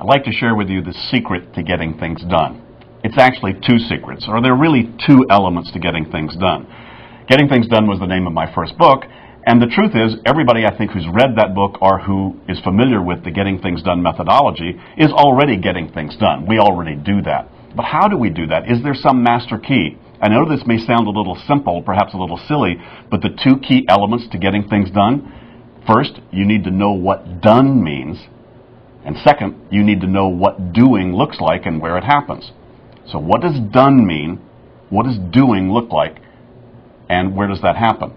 like to share with you the secret to getting things done. It's actually two secrets, or there are really two elements to getting things done. Getting Things Done was the name of my first book, and the truth is, everybody I think who's read that book or who is familiar with the Getting Things Done methodology is already getting things done. We already do that. But how do we do that? Is there some master key? I know this may sound a little simple, perhaps a little silly, but the two key elements to getting things done: first, you need to know what done means, and second, you need to know what doing looks like and where it happens. So what does done mean? What does doing look like? And where does that happen?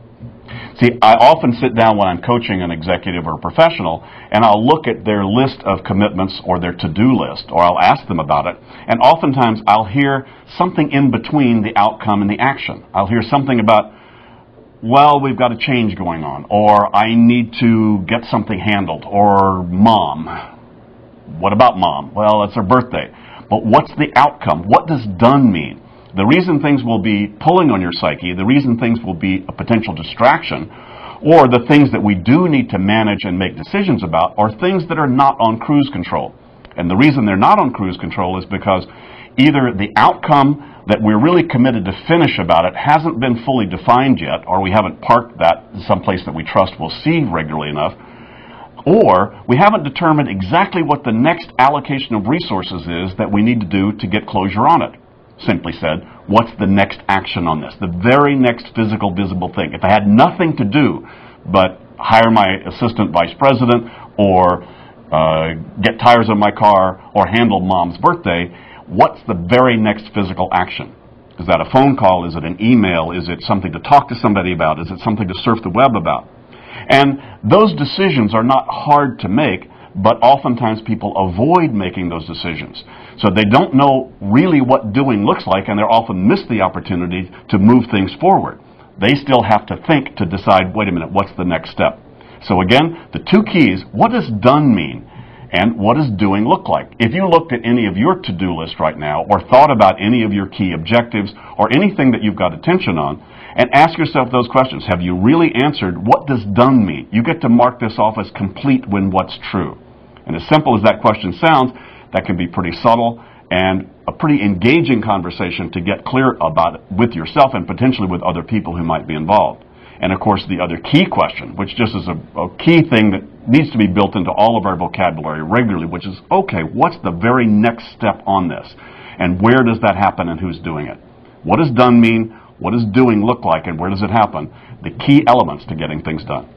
See, I often sit down when I'm coaching an executive or a professional, and I'll look at their list of commitments or their to-do list, or I'll ask them about it, and oftentimes I'll hear something in between the outcome and the action. I'll hear something about, well, we've got a change going on, or I need to get something handled, or mom. What about mom? Well, it's her birthday. But what's the outcome? What does done mean? The reason things will be pulling on your psyche, the reason things will be a potential distraction, or the things that we do need to manage and make decisions about are things that are not on cruise control. And the reason they're not on cruise control is because either the outcome that we're really committed to finish about it hasn't been fully defined yet, or we haven't parked that someplace that we trust we'll see regularly enough, or we haven't determined exactly what the next allocation of resources is that we need to do to get closure on it. Simply said, what's the next action on this? The very next physical, visible thing. If I had nothing to do but hire my assistant vice president, or get tires on my car, or handle mom's birthday, what's the very next physical action? Is that a phone call? Is it an email? Is it something to talk to somebody about? Is it something to surf the web about? And those decisions are not hard to make, but oftentimes people avoid making those decisions. So they don't know really what doing looks like, and they often miss the opportunity to move things forward. They still have to think to decide, wait a minute, what's the next step? So again, the two keys: what does done mean, and what does doing look like? If you looked at any of your to-do list right now, or thought about any of your key objectives, or anything that you've got attention on, and ask yourself those questions. Have you really answered, what does done mean? You get to mark this off as complete when what's true. And as simple as that question sounds, that can be pretty subtle and a pretty engaging conversation to get clear about it with yourself and potentially with other people who might be involved. And of course, the other key question, which just is a key thing that needs to be built into all of our vocabulary regularly, which is, okay, what's the very next step on this? And where does that happen, and who's doing it? What does done mean? What does doing look like, and where does it happen? The key elements to getting things done.